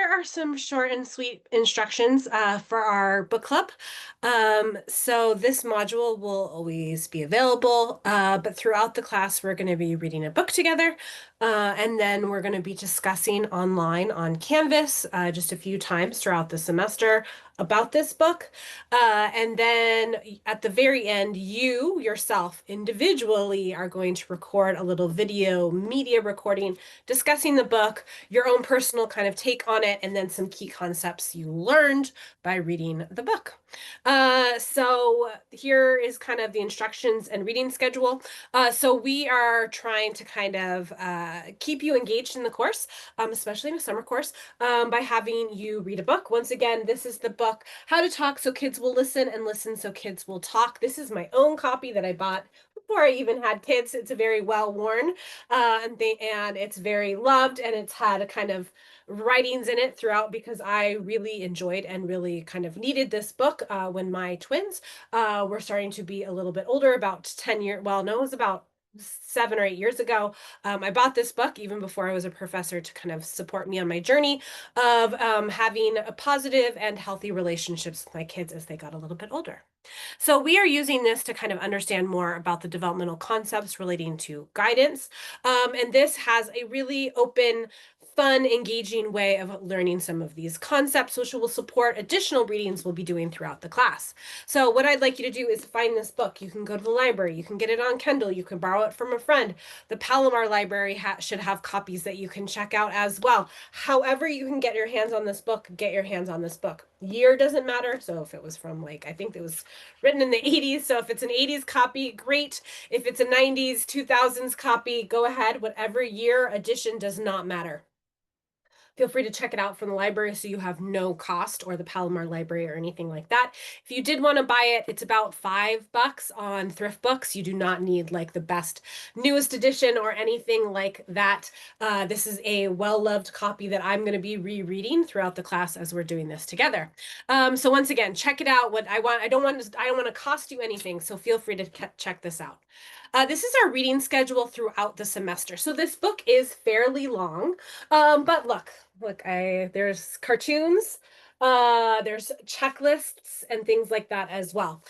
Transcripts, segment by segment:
here are some short and sweet instructions for our book club. So this module will always be available, but throughout the class, we're going to be reading a book together, and then we're going to be discussing online on Canvas just a few times throughout the semester about this book. And then at the very end, you yourself individually are going to record a little video media recording discussing the book, your own personal kind of take on it, and then some key concepts you learned by reading the book. So here is kind of the instructions and reading schedule. So we are trying to kind of keep you engaged in the course, especially in a summer course, by having you read a book. Once again, this is the book, How to Talk So Kids Will Listen and Listen So Kids Will Talk. This is my own copy that I bought before I even had kids. It's a very well worn, and it's very loved, and it's had a kind of writings in it throughout because I really enjoyed and really kind of needed this book when my twins were starting to be a little bit older, about 10 years. Well, no, it was about 7 or 8 years ago. I bought this book even before I was a professor to kind of support me on my journey of having a positive and healthy relationships with my kids as they got a little bit older. So we are using this to kind of understand more about the developmental concepts relating to guidance. And this has a really open, fun, engaging way of learning some of these concepts, which will support additional readings we'll be doing throughout the class. So what I'd like you to do is find this book. You can go to the library. You can get it on Kindle. You can borrow it from a friend. The Palomar Library should have copies that you can check out as well. However you can get your hands on this book, get your hands on this book. Year doesn't matter. So if it was from like, I think it was written in the 80s. So if it's an 80s copy, great. If it's a 90s, 2000s copy, go ahead. Whatever year edition does not matter. Feel free to check it out from the library so you have no cost, or the Palomar Library or anything like that. If you did want to buy it, it's about $5 on Thrift Books. You do not need like the best newest edition or anything like that. This is a well-loved copy that I'm going to be rereading throughout the class as we're doing this together. So once again, check it out. What I want, I don't want to cost you anything, so feel free to check this out. This is our reading schedule throughout the semester. So this book is fairly long, but look, there's cartoons, there's checklists and things like that as well.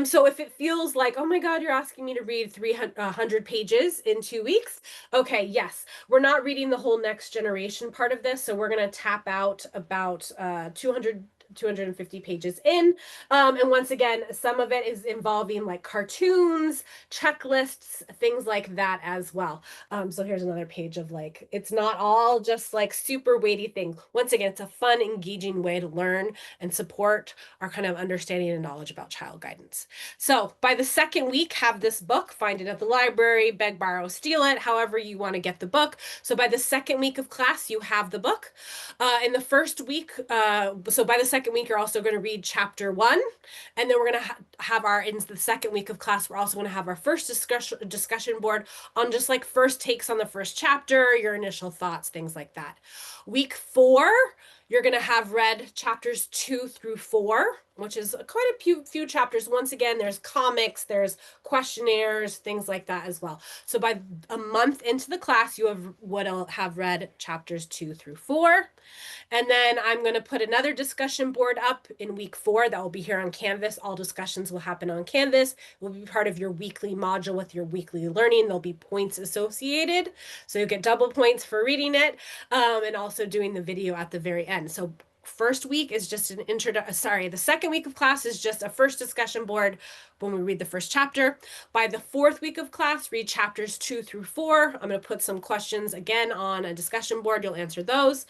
So if it feels like, oh my God, you're asking me to read 300 pages in 2 weeks, okay, yes, we're not reading the whole next generation part of this, so we're going to tap out about 250 pages in. And once again, some of it is involving like cartoons, checklists, things like that as well. So here's another page of like, it's not all just like super weighty thing. Once again, it's a fun, engaging way to learn and support our kind of understanding and knowledge about child guidance. So by the second week, have this book, find it at the library, beg, borrow, steal it, however you want to get the book. So by the second week of class, you have the book. In the first week, so by the second week, you're also going to read chapter 1. And then we're going to have our, in the second week of class, we're also going to have our first discussion board on just like first takes on the first chapter, your initial thoughts, things like that. Week 4, you're going to have read chapters 2 through 4, which is quite a few chapters. Once again, there's comics, there's questionnaires, things like that as well. So by a month into the class, you would have read chapters 2 through 4. And then I'm going to put another discussion board up in week 4 that will be here on Canvas. All discussions will happen on Canvas. It will be part of your weekly module with your weekly learning. There'll be points associated. So you get double points for reading it, and also doing the video at the very end. So first week is just an the second week of class is just a first discussion board when we read the first chapter. By the 4th week of class, read chapters 2 through 4. I'm going to put some questions again on a discussion board. You'll answer those.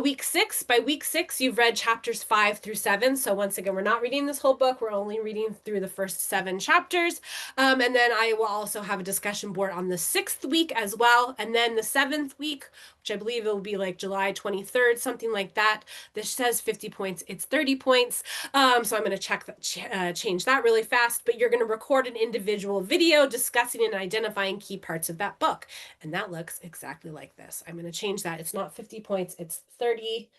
Week 6, by week 6, you've read chapters 5 through 7. So once again, we're not reading this whole book. We're only reading through the first 7 chapters. And then I will also have a discussion board on the 6th week as well. And then the 7th week, which I believe it will be like July 23rd, something like that. This says 50 points. It's 30 points. So I'm going to change that really fast. But you're going to record an individual video discussing and identifying key parts of that book. And that looks exactly like this. I'm going to change that. It's not 50 points. It's 30.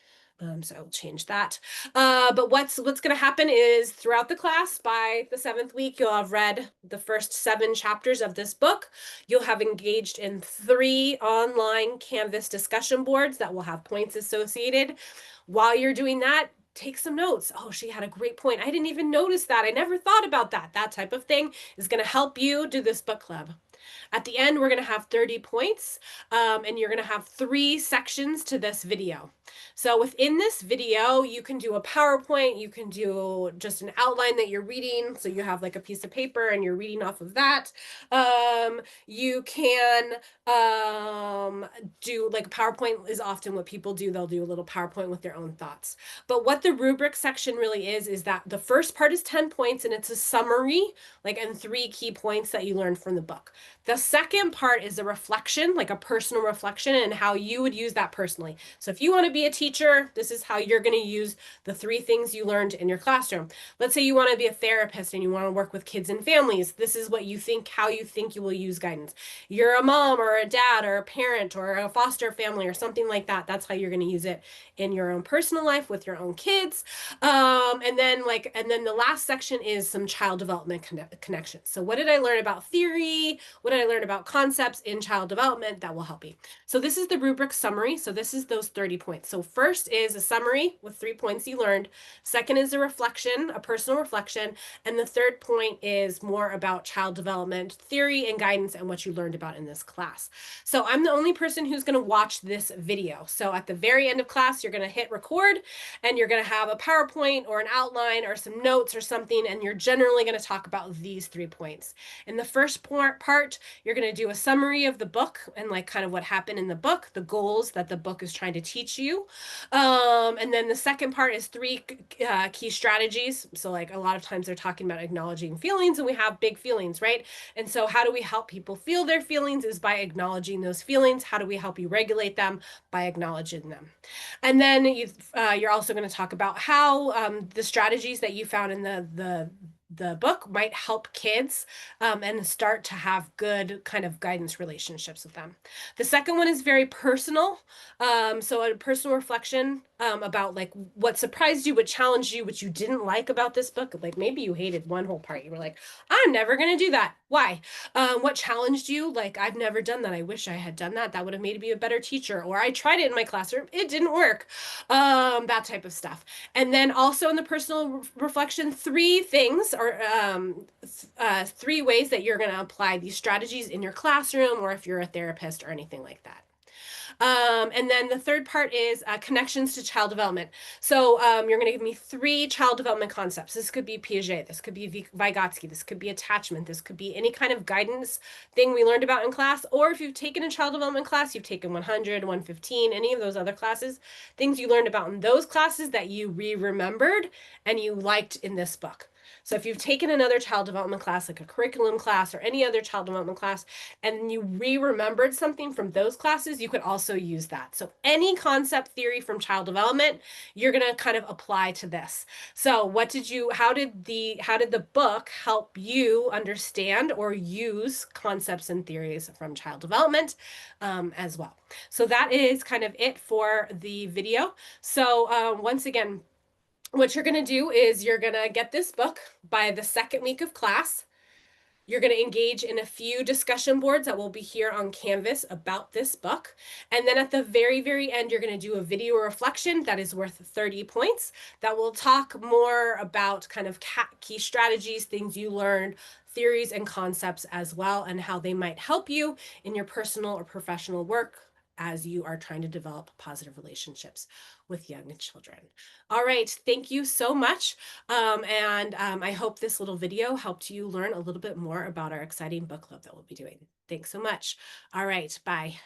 So I'll change that. But what's going to happen is throughout the class, by the 7th week, you'll have read the first 7 chapters of this book. You'll have engaged in 3 online Canvas discussion boards that will have points associated. While you're doing that, take some notes. Oh, she had a great point. I didn't even notice that. I never thought about that. That type of thing is going to help you do this book club. At the end, we're going to have 30 points, and you're going to have 3 sections to this video. So within this video, you can do a PowerPoint, you can do just an outline that you're reading. So you have like a piece of paper and you're reading off of that. You can do like PowerPoint is often what people do. They'll do a little PowerPoint with their own thoughts. But what the rubric section really is that the first part is 10 points and it's a summary, like, and 3 key points that you learned from the book. The second part is a reflection, like a personal reflection, and how you would use that personally. So if you want to be a teacher, this is how you're going to use the 3 things you learned in your classroom. Let's say you want to be a therapist and you want to work with kids and families. This is what you think, how you think you will use guidance. You're a mom or a dad or a parent or a foster family or something like that. That's how you're going to use it in your own personal life with your own kids. And then the last section is some child development connections. So what did I learn about theory? What did I learn about concepts in child development that will help you? So this is the rubric summary. So this is those 30 points. So first is a summary with 3 points you learned. Second is a reflection, a personal reflection. And the third point is more about child development theory and guidance and what you learned about in this class. So I'm the only person who's going to watch this video. So at the very end of class, you're going to hit record and you're going to have a PowerPoint or an outline or some notes or something. And you're generally going to talk about these 3 points. In the first part, you're going to do a summary of the book and like kind of what happened in the book, the goals that the book is trying to teach you. And then the second part is 3 key strategies. So like a lot of times they're talking about acknowledging feelings, and we have big feelings, right? And so how do we help people feel their feelings is by acknowledging those feelings. How do we help you regulate them? By acknowledging them. And then you're also going to talk about how the strategies that you found in the book might help kids and start to have good kind of guidance relationships with them. The second one is very personal. So a personal reflection about like what surprised you, what challenged you, what you didn't like about this book. Like maybe you hated one whole part. You were like, I'm never going to do that. Why? What challenged you? Like, I've never done that. I wish I had done that. That would have made me a better teacher. Or I tried it in my classroom. It didn't work. That type of stuff. And then also in the personal reflection, 3 things or 3 ways that you're going to apply these strategies in your classroom or if you're a therapist or anything like that. And then the third part is connections to child development. So you're going to give me 3 child development concepts. This could be Piaget, this could be Vygotsky, this could be attachment, this could be any kind of guidance thing we learned about in class. Or if you've taken a child development class, you've taken 100, 115, any of those other classes, things you learned about in those classes that you remembered and you liked in this book. So if you've taken another child development class, like a curriculum class or any other child development class, and you remembered something from those classes, you could also use that. So any concept theory from child development, you're going to kind of apply to this. So how did the book help you understand or use concepts and theories from child development as well? So that is kind of it for the video. So once again, what you're going to do is you're going to get this book by the 2nd week of class. You're going to engage in a few discussion boards that will be here on Canvas about this book. And then at the very, very end, you're going to do a video reflection that is worth 30 points that will talk more about kind of key strategies, things you learned, theories and concepts as well, and how they might help you in your personal or professional work as you are trying to develop positive relationships with young children. All right, thank you so much. I hope this little video helped you learn a little bit more about our exciting book club that we'll be doing. Thanks so much. All right, bye.